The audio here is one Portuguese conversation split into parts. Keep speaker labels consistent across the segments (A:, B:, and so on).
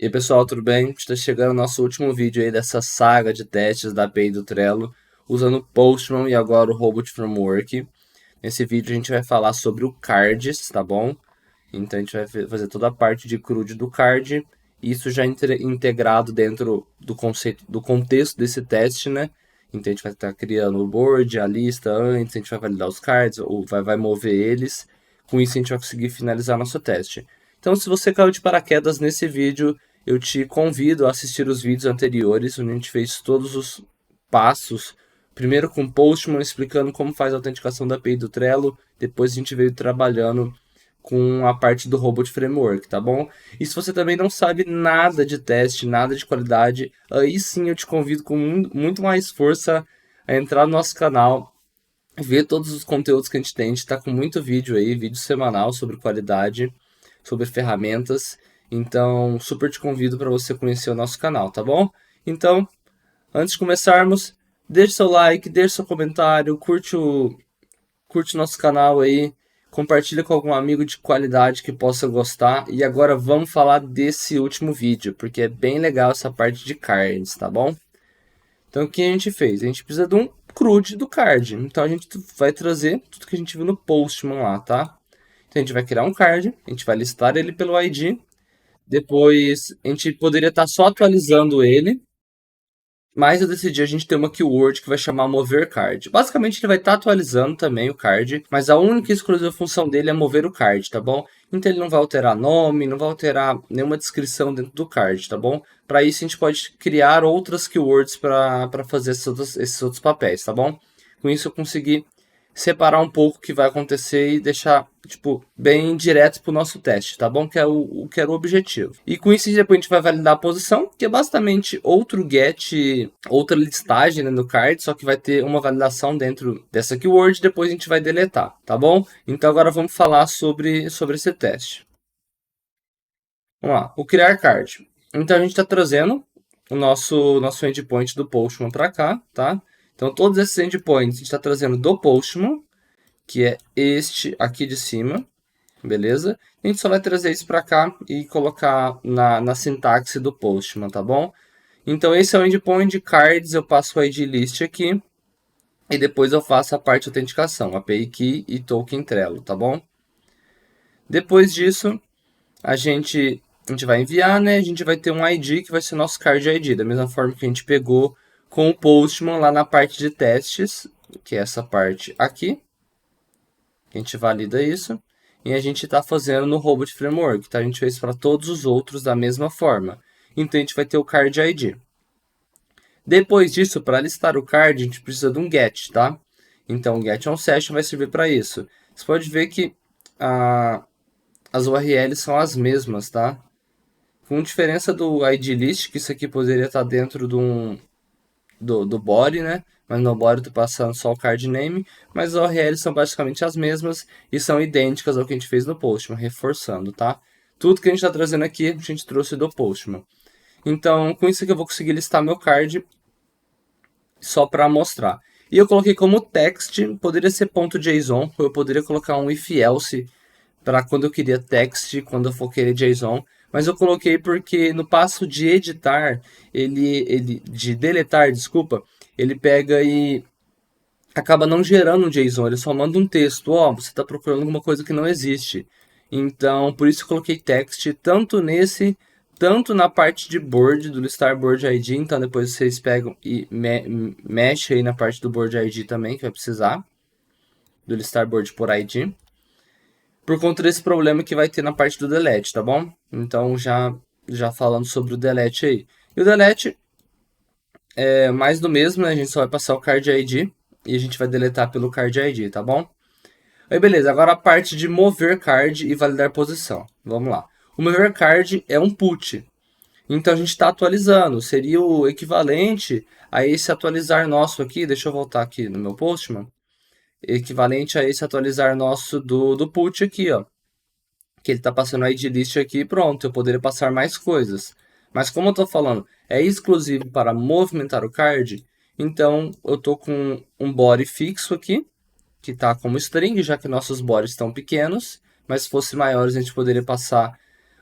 A: E aí, pessoal, tudo bem? Está chegando o nosso último vídeo aí dessa saga de testes da API do Trello, usando o Postman e agora o Robot Framework. Nesse vídeo a gente vai falar sobre o Cards, tá bom? Então a gente vai fazer toda a parte de CRUD do Card, isso já integrado dentro do conceito, do contexto desse teste, né? Então a gente vai estar criando o board, a lista antes, a gente vai validar os cards, ou vai mover eles. Com isso a gente vai conseguir finalizar nosso teste. Então, se você caiu de paraquedas nesse vídeo, eu te convido a assistir os vídeos anteriores, onde a gente fez todos os passos. Primeiro com o Postman explicando como faz a autenticação da API do Trello, depois a gente veio trabalhando com a parte do Robot Framework, tá bom? E se você também não sabe nada de teste, nada de qualidade, aí sim eu te convido com muito mais força a entrar no nosso canal, ver todos os conteúdos que a gente tá com muito vídeo aí, vídeo semanal sobre qualidade, sobre ferramentas. Então, super te convido para você conhecer o nosso canal, tá bom? Então, antes de começarmos, deixe seu like, deixe seu comentário, curte o nosso canal aí, compartilha com algum amigo de qualidade que possa gostar. E agora vamos falar desse último vídeo, porque é bem legal essa parte de cards, tá bom? Então, o que a gente fez? A gente precisa de um CRUD do card. Então, a gente vai trazer tudo que a gente viu no Postman lá, tá? Então, a gente vai criar um card, a gente vai listar ele pelo ID. Depois, a gente poderia estar só atualizando ele, mas eu decidi a gente ter uma keyword que vai chamar mover card. Basicamente ele vai estar atualizando também o card, mas a única e exclusiva função dele é mover o card, tá bom? Então ele não vai alterar nome, não vai alterar nenhuma descrição dentro do card, tá bom? Para isso a gente pode criar outras keywords para fazer esses outros papéis, tá bom? Com isso eu consegui separar um pouco o que vai acontecer e deixar, tipo, bem direto para o nosso teste, tá bom? Que era o objetivo. E com isso, depois a gente vai validar a posição, que é basicamente outro get, outra listagem, né, no card, só que vai ter uma validação dentro dessa keyword, depois a gente vai deletar, tá bom? Então agora vamos falar sobre esse teste. Vamos lá, o criar card. Então a gente está trazendo o nosso endpoint do Postman para cá, tá? Então todos esses endpoints a gente está trazendo do Postman, que é este aqui de cima, beleza? A gente só vai trazer isso para cá e colocar na sintaxe do Postman, tá bom? Então esse é o endpoint de cards, eu passo o ID list aqui e depois eu faço a parte de autenticação, API Key e Token Trello, tá bom? Depois disso, a gente vai enviar, né? A gente vai ter um ID que vai ser nosso card ID, da mesma forma que a gente pegou com o Postman lá na parte de testes, que é essa parte aqui. A gente valida isso e a gente está fazendo no Robot Framework, tá? A gente fez para todos os outros da mesma forma. Então a gente vai ter o card ID. Depois disso, para listar o card, a gente precisa de um get, tá? Então o get on session vai servir para isso. Você pode ver que as URLs são as mesmas, tá? Com diferença do ID list, que isso aqui poderia estar dentro do body, né? Mas no body eu tô passando só o card name, mas as URLs são basicamente as mesmas e são idênticas ao que a gente fez no Postman, reforçando, tá? Tudo que a gente está trazendo aqui, a gente trouxe do Postman. Então, com isso aqui eu vou conseguir listar meu card só para mostrar. E eu coloquei como text, poderia ser .json, ou eu poderia colocar um if else para quando eu queria text, quando eu for querer JSON, mas eu coloquei porque no passo de editar, de deletar, desculpa, ele pega e acaba não gerando um JSON, ele só manda um texto, ó, você está procurando alguma coisa que não existe. Então, por isso eu coloquei text tanto na parte de board, do listar board ID, então depois vocês pegam e mexem aí na parte do board ID também, que vai precisar, do listar board por ID por conta desse problema que vai ter na parte do delete, tá bom? Então, já falando sobre o delete aí. E o delete é mais do mesmo, né? A gente só vai passar o card ID e a gente vai deletar pelo card ID, tá bom? Aí, beleza. Agora a parte de mover card e validar posição. Vamos lá. O mover card é um put. Então, a gente está atualizando. Seria o equivalente a esse atualizar nosso aqui. Deixa eu voltar aqui no meu Postman. Equivalente a esse atualizar nosso do put aqui, ó. Que ele está passando a ID list aqui, pronto, eu poderia passar mais coisas. Mas como eu estou falando, é exclusivo para movimentar o card, então eu estou com um body fixo aqui, que está como string, já que nossos bodies estão pequenos, mas se fosse maiores a gente poderia passar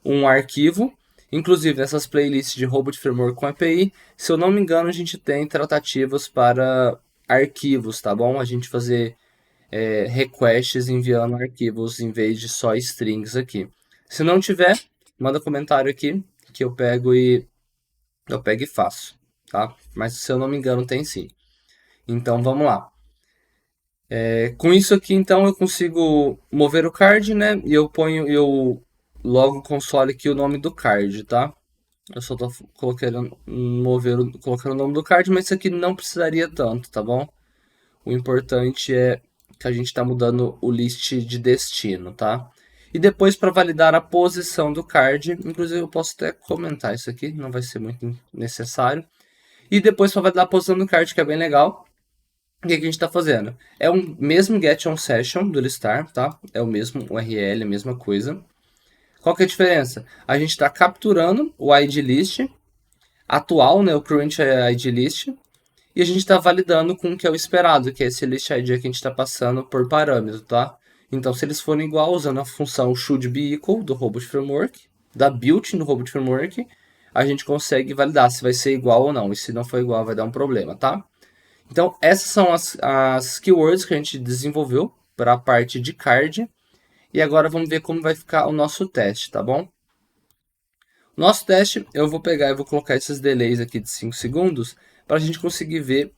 A: um arquivo. Inclusive, nessas playlists de Robot Framework com API, se eu não me engano, a gente tem tratativas para arquivos, tá bom? A gente fazer requests enviando arquivos em vez de só strings aqui. Se não tiver, manda comentário aqui que eu pego e faço, tá? Mas se eu não me engano, tem sim. Então vamos lá. Com isso aqui, então, eu consigo mover o card, né? E eu logo console aqui o nome do card, tá? Eu só tô colocando o nome do card, mas isso aqui não precisaria tanto, tá bom? O importante é que a gente está mudando o list de destino, tá? E depois, para validar a posição do card, inclusive eu posso até comentar isso aqui, não vai ser muito necessário. E depois, para validar a posição do card, que é bem legal, o que a gente está fazendo? É o mesmo getOnSession do listar, tá? É o mesmo URL, a mesma coisa. Qual que é a diferença? A gente está capturando o ID list atual, né, o current ID list, e a gente está validando com o que é o esperado, que é esse list ID que a gente está passando por parâmetro, tá? Então, se eles forem igual, usando a função shouldBeEqual do Robot Framework, da built no Robot Framework, a gente consegue validar se vai ser igual ou não. E se não for igual, vai dar um problema, tá? Então, essas são as keywords que a gente desenvolveu para a parte de card. E agora vamos ver como vai ficar o nosso teste, tá bom? Nosso teste, eu vou pegar e vou colocar esses delays aqui de 5 segundos para a gente conseguir ver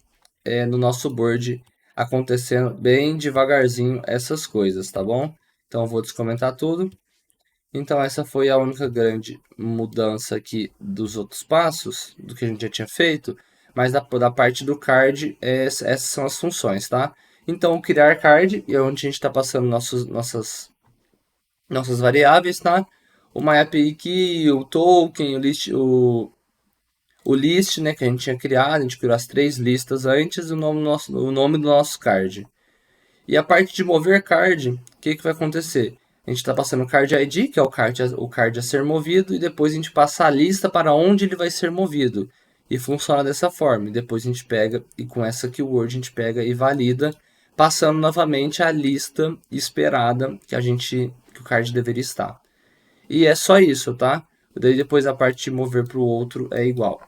A: no nosso board acontecendo bem devagarzinho essas coisas, tá bom? Então eu vou descomentar tudo. Então essa foi a única grande mudança aqui dos outros passos, do que a gente já tinha feito, mas da parte do card, essas são as funções, tá? Então o criar card é onde a gente está passando nossas variáveis, tá? O MyAPI Key, o token, o list, né, que a gente tinha criado, a gente criou as 3 listas antes, o nome do nosso card. E a parte de mover card, o que vai acontecer? A gente está passando o card ID, que é o card a ser movido, e depois a gente passa a lista para onde ele vai ser movido. E funciona dessa forma. E depois a gente pega, e com essa keyword a gente pega e valida, passando novamente a lista esperada que o card deveria estar. E é só isso, tá? Daí depois a parte de mover para o outro é igual.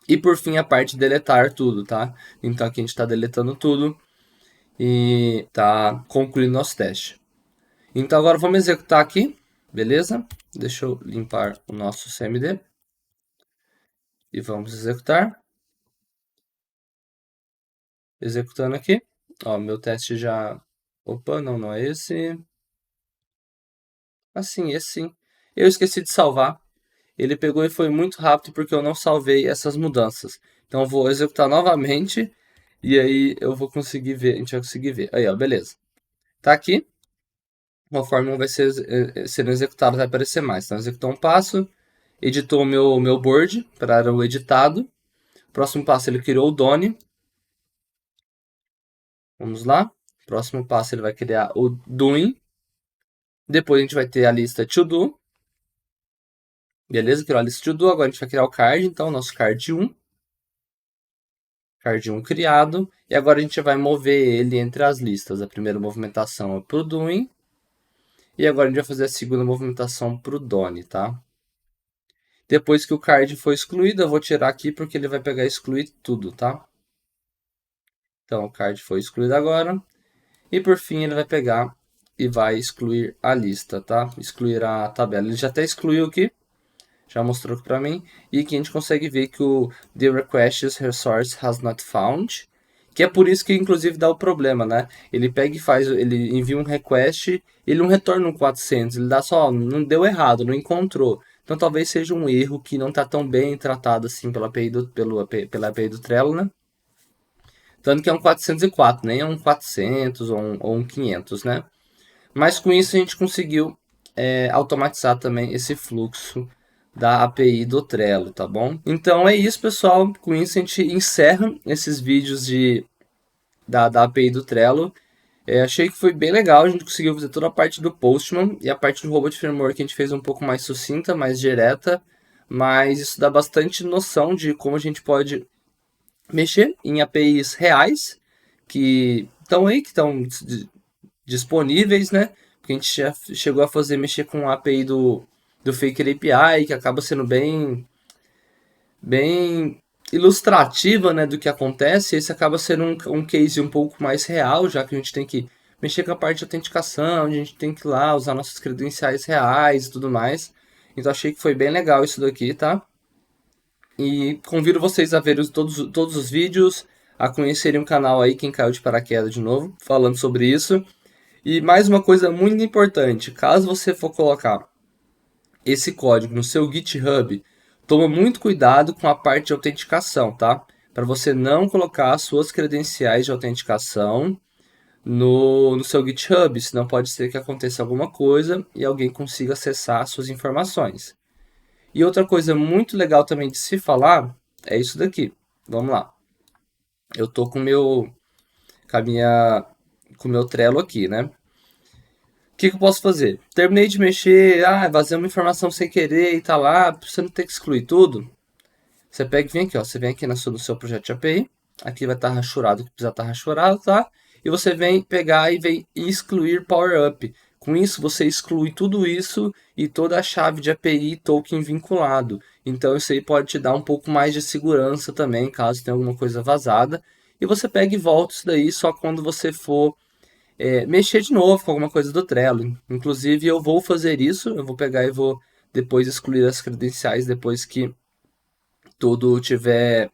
A: E por fim a parte de deletar tudo, tá? Então aqui a gente está deletando tudo e está concluindo nosso teste. Então agora vamos executar aqui, beleza? Deixa eu limpar o nosso CMD. E vamos executar. Executando aqui. Ó, meu teste já... Opa, não é esse. Assim, esse sim. Eu esqueci de salvar. Ele pegou e foi muito rápido porque eu não salvei essas mudanças. Então eu vou executar novamente e aí eu vou conseguir ver, a gente vai conseguir ver. Aí, ó, beleza. Tá aqui. Conforme um vai sendo executado, vai aparecer mais. Então, executou um passo, editou o meu board para o editado. Próximo passo, ele criou o Done. Vamos lá. Próximo passo, ele vai criar o Doing. Depois a gente vai ter a lista To Do. Beleza? Criou a lista To Do. Agora a gente vai criar o card. Então, nosso card 1. Card 1 criado. E agora a gente vai mover ele entre as listas. A primeira movimentação é para o Doing. E agora a gente vai fazer a segunda movimentação para o Done, tá? Depois que o card for excluído, eu vou tirar aqui porque ele vai pegar e excluir tudo, tá? Então, o card foi excluído agora. E por fim, ele vai pegar e vai excluir a lista, tá? Excluir a tabela. Ele já até excluiu aqui. Já mostrou aqui para mim. E aqui a gente consegue ver que o The Request Resource Has Not Found. Que é por isso que, inclusive, dá o problema, né? Ele pega e faz, ele envia um request, ele não retorna um 400. Ele dá só, não deu errado, não encontrou. Então, talvez seja um erro que não está tão bem tratado assim pela API do Trello, né? Tanto que é um 404, nem é um 400 ou um 500, né? Mas com isso a gente conseguiu automatizar também esse fluxo da API do Trello, tá bom? Então é isso, pessoal. Com isso a gente encerra esses vídeos da API do Trello. Achei que foi bem legal, a gente conseguiu fazer toda a parte do Postman e a parte do Robot Framework a gente fez um pouco mais sucinta, mais direta, mas isso dá bastante noção de como a gente pode mexer em APIs reais que estão aí, que estão disponíveis, né? Porque a gente já chegou a mexer com a API do do Faker API, que acaba sendo bem ilustrativa, né, do que acontece. Esse acaba sendo um case um pouco mais real, já que a gente tem que mexer com a parte de autenticação, a gente tem que ir lá usar nossos credenciais reais e tudo mais. Então achei que foi bem legal isso daqui, tá? E convido vocês a ver todos os vídeos, a conhecerem o canal aí, quem caiu de paraquedas de novo, falando sobre isso. E mais uma coisa muito importante, caso você for colocar esse código no seu GitHub, toma muito cuidado com a parte de autenticação, tá? Para você não colocar suas credenciais de autenticação no seu GitHub, senão pode ser que aconteça alguma coisa e alguém consiga acessar suas informações. E outra coisa muito legal também de se falar é isso daqui. Vamos lá. Eu tô com a minha, com o meu Trello aqui, né? O que eu posso fazer? Terminei de mexer, vazei uma informação sem querer e tá lá, pra você não ter que excluir tudo. Você pega e vem aqui, ó. Você vem aqui no seu projeto de API. Aqui vai estar rachurado o que precisa estar rachurado, tá? E você vem pegar e vem excluir PowerUp. Com isso, você exclui tudo isso e toda a chave de API e token vinculado. Então, isso aí pode te dar um pouco mais de segurança também, caso tenha alguma coisa vazada. E você pega e volta isso daí só quando você for mexer de novo com alguma coisa do Trello. Inclusive, eu vou fazer isso. Eu vou pegar e vou depois excluir as credenciais depois que tudo tiver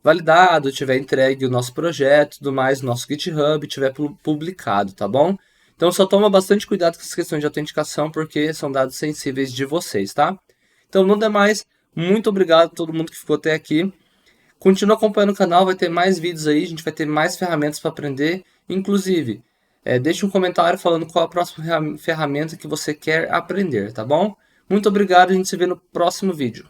A: validado, tiver entregue o nosso projeto, tudo mais, no nosso GitHub, tiver publicado, tá bom? Então só toma bastante cuidado com essas questões de autenticação, porque são dados sensíveis de vocês, tá? Então, não demais, muito obrigado a todo mundo que ficou até aqui. Continua acompanhando o canal, vai ter mais vídeos aí, a gente vai ter mais ferramentas para aprender. Inclusive, deixe um comentário falando qual a próxima ferramenta que você quer aprender, tá bom? Muito obrigado, a gente se vê no próximo vídeo.